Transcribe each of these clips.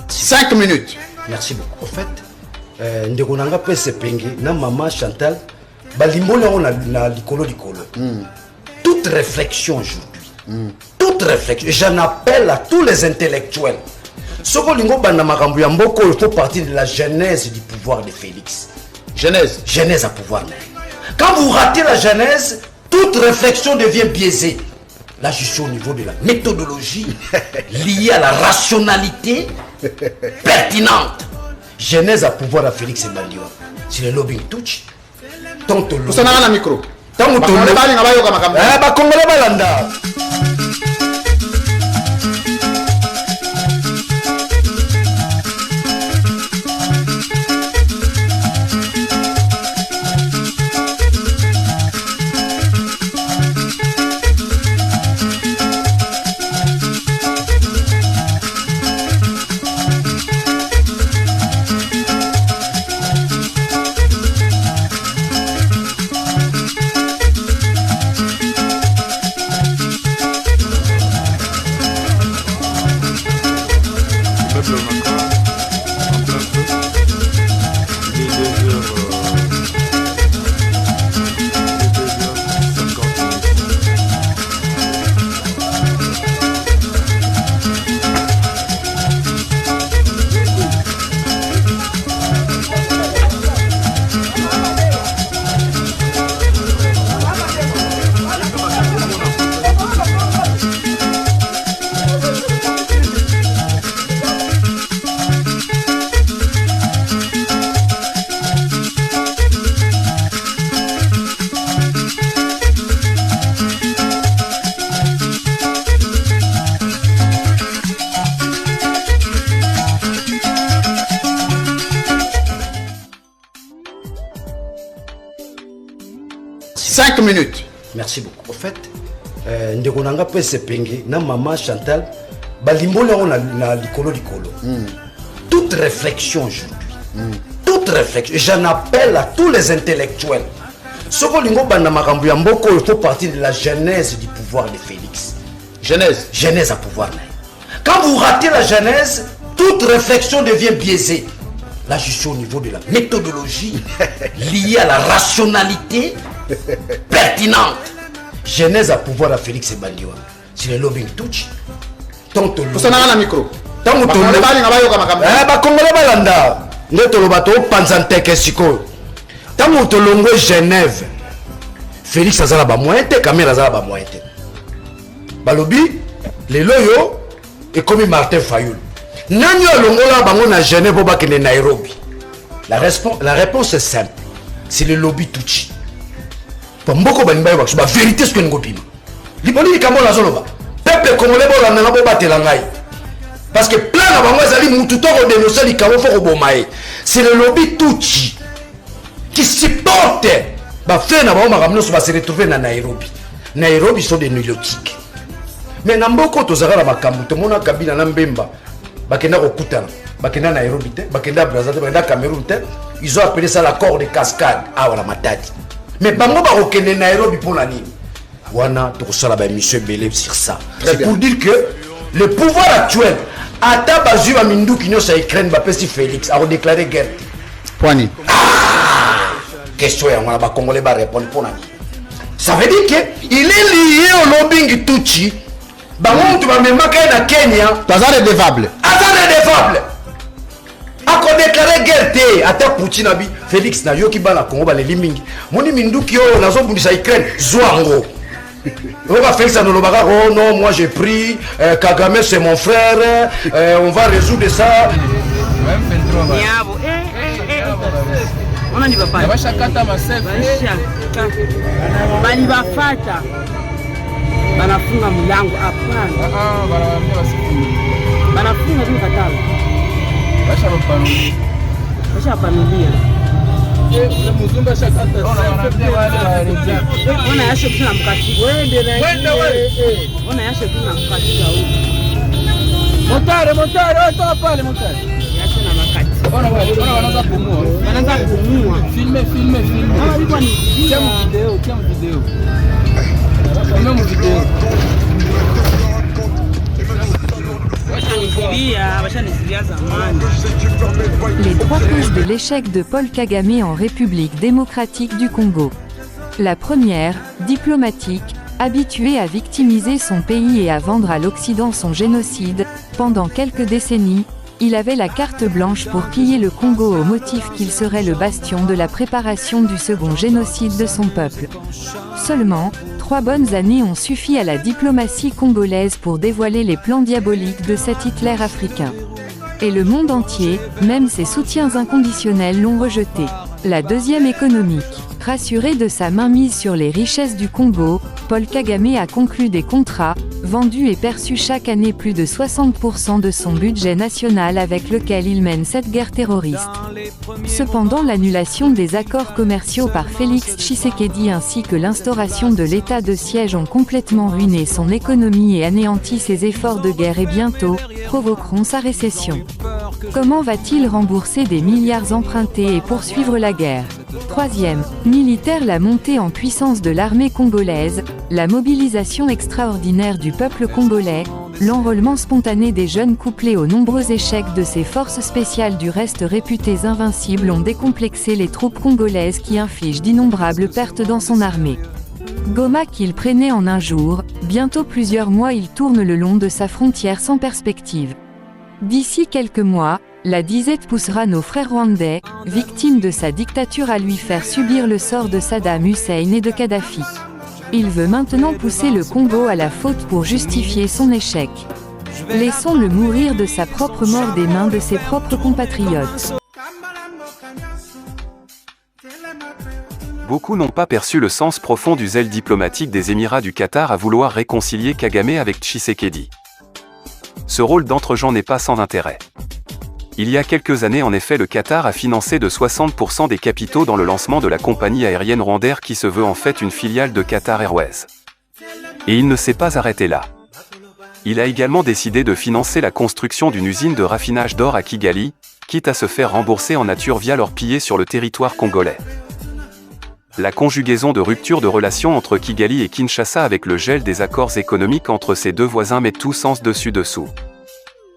5 minutes. Merci beaucoup. En fait, Ndegonanga Pesepengi, na maman Chantal, Balimboli on a l'icolo. Toute réflexion aujourd'hui, toute réflexion, j'en appelle à tous les intellectuels. Ce Lingo Bandamakambu Yamboko, il faut partir de la genèse du pouvoir de Félix. Genèse à pouvoir. Quand vous ratez la genèse, toute réflexion devient biaisée. Là, je suis au niveau de la méthodologie liée à la rationalité pertinente. Genèse à pouvoir à Félix Emmanuel. C'est le lobbying touch. Tant que Vous avez un micro. Tant que vous avez 5 minutes. Merci beaucoup. En fait, Ndegonanga Pesepengi, na maman Chantal, Balimboli on a l'icolo. Toute réflexion aujourd'hui, toute réflexion, j'en appelle à tous les intellectuels. Ce Lingo Bandamakambu Yamboko, il faut partir de la genèse du pouvoir de Félix. Genèse à pouvoir. Quand vous ratez la genèse, toute réflexion devient biaisée. Là, je suis au niveau de la méthodologie liée à la rationalité pertinente. Genèse à pouvoir à Félix Emmanuel. C'est le lobbying touch. Vous avez un micro. Tant que vous avez Genève, Félix azala ba moyen te, Kamel azala ba moyen te. Balobi, les loyo et comme Martin Fayoul. Nani alongola bango na Genève pour bakene Nairobi. La réponse est simple. C'est le lobby touchi. Pour mboko banimba ba ba vérité ce que ngopima. Liboli kambo la zoloba. Peuple congolais bo la nanga bo batela ngai. Parce que plein na bango ezali mutu to ko dénoncer li kambo fo bomaye. C'est le lobby touchi qui supporte ba fait na ba makamno so ba se retrouver na Nairobi. Nairobi sont des neurotiques. Mais na mboko to zaka na makambo to mona kabila na mbemba. Bakenda kokutana. Bakenda Nairobi te, bakenda Brazzaville, bakenda Cameroun te. Ils ont appelé ça l'accord de cascade. Ah voilà matadi. Mais bango ba kokende Nairobi pour la nini. Wana to sala ba monsieur Belé sur ça. C'est pour dire que le pouvoir actuel ata bazu ba mindu kinyo sa Ukraine ba pesi Félix a déclaré guerre. Poani. Question ya ngana ba congolais ba répondre pour nani. Ça veut dire que il est lié au lobbying touchi. Bango tu va même ka na Kenya, Tazare défable. Indéfable. Ako déclaré guerre te ata Poutine abi Félix na yoki bana Congo ba leliming. Moni minduki yo nazo bundisa Ukraine zwango. On va faire ça dans le bagarre. Oh non, moi j'ai pris Kagame c'est mon frère, on va résoudre ça. On n'y va pas. Bali bafata. Banafunga mlango hapana. Banafunga tu katalo. Basha panulia. Muzumba shakata. Ona yashe kuna mkati. Ona yashe kuna mkati huko. Motare, toa pale motare. Yashe na makati. Ona wanaanza kumua. Wanaanza kumua. Filme. Ah, ilikuwa ni video. Filme video. Les 3 causes de l'échec de Paul Kagame en République démocratique du Congo. La première, diplomatique, habitué à victimiser son pays et à vendre à l'Occident son génocide, pendant quelques décennies, il avait la carte blanche pour piller le Congo au motif qu'il serait le bastion de la préparation du second génocide de son peuple. Seulement, 3 bonnes années ont suffi à la diplomatie congolaise pour dévoiler les plans diaboliques de cet Hitler africain. Et le monde entier, même ses soutiens inconditionnels l'ont rejeté. La deuxième économique. Rassuré de sa mainmise sur les richesses du Congo, Paul Kagame a conclu des contrats, vendu et perçu chaque année plus de 60% de son budget national avec lequel il mène cette guerre terroriste. Cependant, l'annulation des accords commerciaux par Félix Tshisekedi ainsi que l'instauration de l'état de siège ont complètement ruiné son économie et anéanti ses efforts de guerre et bientôt provoqueront sa récession. Comment va-t-il rembourser des milliards empruntés et poursuivre la guerre ? Troisième, militaire, la montée en puissance de l'armée congolaise, la mobilisation extraordinaire du peuple congolais, l'enrôlement spontané des jeunes couplé aux nombreux échecs de ses forces spéciales du reste réputées invincibles ont décomplexé les troupes congolaises qui infligent d'innombrables pertes dans son armée. Goma qu'il prenait en un jour, bientôt plusieurs mois il tourne le long de sa frontière sans perspective. D'ici quelques mois, la disette poussera nos frères rwandais, victimes de sa dictature, à lui faire subir le sort de Saddam Hussein et de Kadhafi. Il veut maintenant pousser le Congo à la faute pour justifier son échec. Laissons-le mourir de sa propre mort des mains de ses propres compatriotes. Beaucoup n'ont pas perçu le sens profond du zèle diplomatique des Émirats du Qatar à vouloir réconcilier Kagame avec Tshisekedi. Ce rôle d'entre-gens n'est pas sans intérêt. Il y a quelques années en effet, le Qatar a financé de 60% des capitaux dans le lancement de la compagnie aérienne Rwandair qui se veut en fait une filiale de Qatar Airways. Et il ne s'est pas arrêté là. Il a également décidé de financer la construction d'une usine de raffinage d'or à Kigali, quitte à se faire rembourser en nature via l'or pillé sur le territoire congolais. La conjugaison de rupture de relations entre Kigali et Kinshasa avec le gel des accords économiques entre ces deux voisins met tout sens dessus-dessous.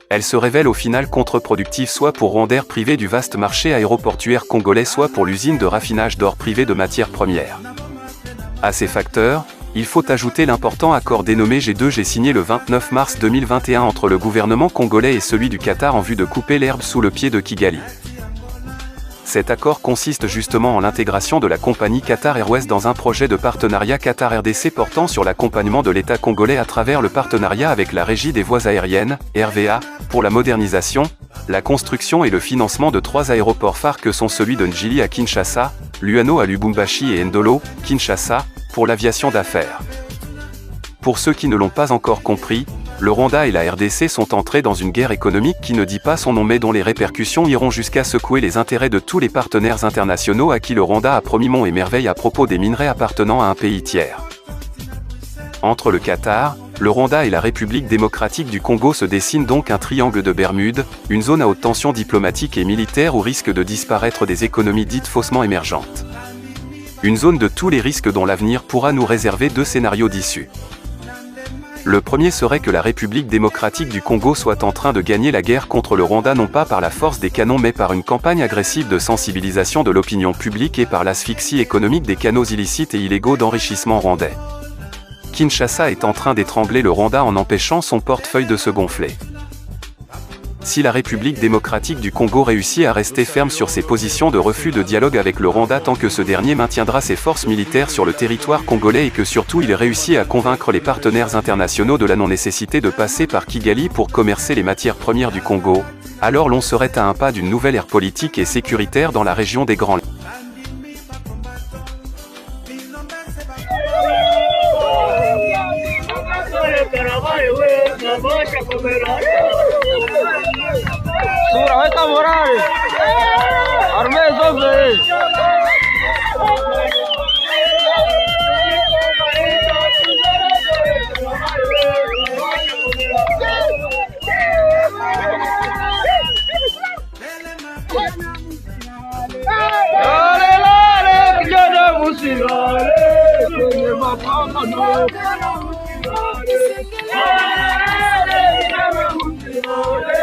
Elle se révèle au final contre-productive soit pour Rwandair privé du vaste marché aéroportuaire congolais, soit pour l'usine de raffinage d'or privée de matières premières. À ces facteurs, il faut ajouter l'important accord dénommé G2G signé le 29 mars 2021 entre le gouvernement congolais et celui du Qatar en vue de couper l'herbe sous le pied de Kigali. Cet accord consiste justement en l'intégration de la compagnie Qatar Airways dans un projet de partenariat Qatar-RDC portant sur l'accompagnement de l'État congolais à travers le partenariat avec la Régie des voies aériennes, RVA, pour la modernisation, la construction et le financement de 3 aéroports phares que sont celui de Njili à Kinshasa, Luano à Lubumbashi et Ndolo, Kinshasa, pour l'aviation d'affaires. Pour ceux qui ne l'ont pas encore compris, le Rwanda et la RDC sont entrés dans une guerre économique qui ne dit pas son nom mais dont les répercussions iront jusqu'à secouer les intérêts de tous les partenaires internationaux à qui le Rwanda a promis monts et merveilles à propos des minerais appartenant à un pays tiers. Entre le Qatar, le Rwanda et la République démocratique du Congo se dessine donc un triangle de Bermude, une zone à haute tension diplomatique et militaire où risquent de disparaître des économies dites faussement émergentes. Une zone de tous les risques dont l'avenir pourra nous réserver 2 scénarios d'issue. Le premier serait que la République démocratique du Congo soit en train de gagner la guerre contre le Rwanda non pas par la force des canons mais par une campagne agressive de sensibilisation de l'opinion publique et par l'asphyxie économique des canaux illicites et illégaux d'enrichissement rwandais. Kinshasa est en train d'étrangler le Rwanda en empêchant son portefeuille de se gonfler. Si la République démocratique du Congo réussit à rester ferme sur ses positions de refus de dialogue avec le Rwanda tant que ce dernier maintiendra ses forces militaires sur le territoire congolais et que surtout il réussit à convaincre les partenaires internationaux de la non-nécessité de passer par Kigali pour commercer les matières premières du Congo, alors l'on serait à un pas d'une nouvelle ère politique et sécuritaire dans la région des Grands Lacs. Sura, weka morale. Armee zote. Lale, kijana musilale, kwenye mapambano. Lale, kijana musilale.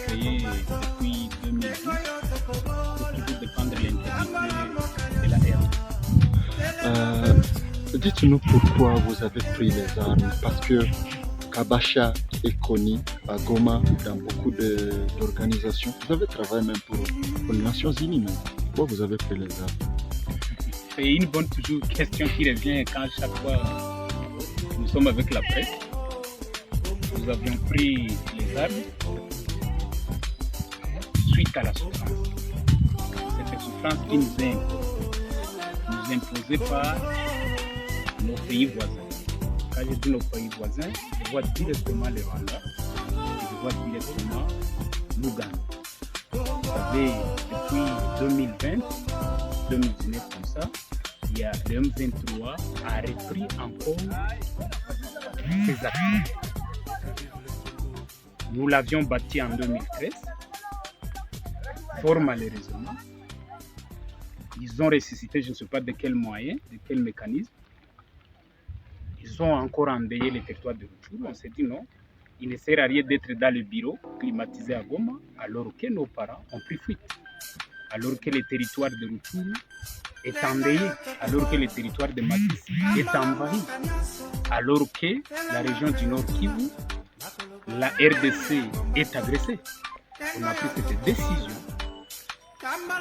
Créé depuis 2010 pour toujours défendre l'intégrité de la RD. Dites-nous pourquoi vous avez pris les armes, parce que Kabasha est connu à Goma dans beaucoup d'organisations. Vous avez travaillé même pour les Nations Unies. Même. Pourquoi vous avez pris les armes? C'est une bonne question qui revient quand chaque fois nous sommes avec la presse. Nous avions pris les armes suite à la souffrance. Cette souffrance qui nous imposée par nos pays voisins. Quand je dis nos pays voisins, je vois directement le Rwanda et je vois directement l'Ouganda. Vous savez, depuis 2020, comme ça, il y a le M23 a repris encore ses actions. Nous l'avions bâti en 2013. Fort malheureusement, ils ont ressuscité, je ne sais pas de quel moyen, de quel mécanisme. Ils ont encore endeuillé les territoires de Rutshuru. On s'est dit non, il ne sert à rien d'être dans le bureau climatisé à Goma, alors que nos parents ont pris fuite. Alors que le territoire de Rutshuru est endeuillé, alors que le territoire de Masisi est envahi, alors que la région du Nord Kivu, la RDC est agressée. On a pris cette décision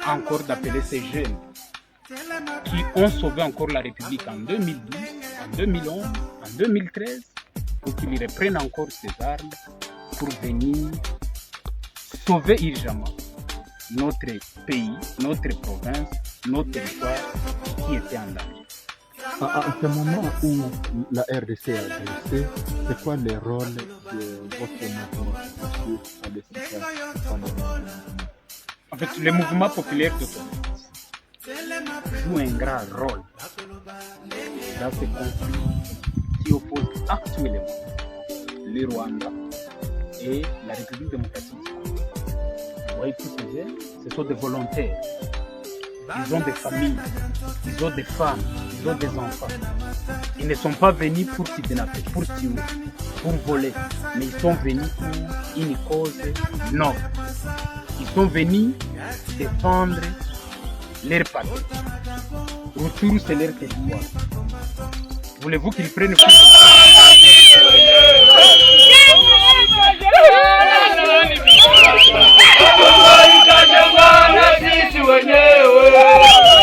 encore d'appeler ces jeunes qui ont sauvé encore la République en 2012, en 2011, en 2013, pour qu'ils reprennent encore ces armes pour venir sauver urgemment notre pays, notre province, notre territoire qui était en danger. À ce moment où la RDC a agressé, c'est quoi le rôle de votre mouvement En fait, le mouvement populaire d'autodéfense joue un grand rôle dans ce conflit qui oppose actuellement le Rwanda et la République démocratique du Congo. Vous voyez, tous ces jeunes, ce sont des volontaires. Ils ont des familles, ils ont des femmes, ils ont des enfants. Ils ne sont pas venus pour kidnapper, pour tuer, pour voler, mais ils sont venus pour une cause noble. Ils sont venus défendre leur patrie. Rutshuru, c'est leur territoire. Voulez-vous qu'ils prennent Sisi wenyewe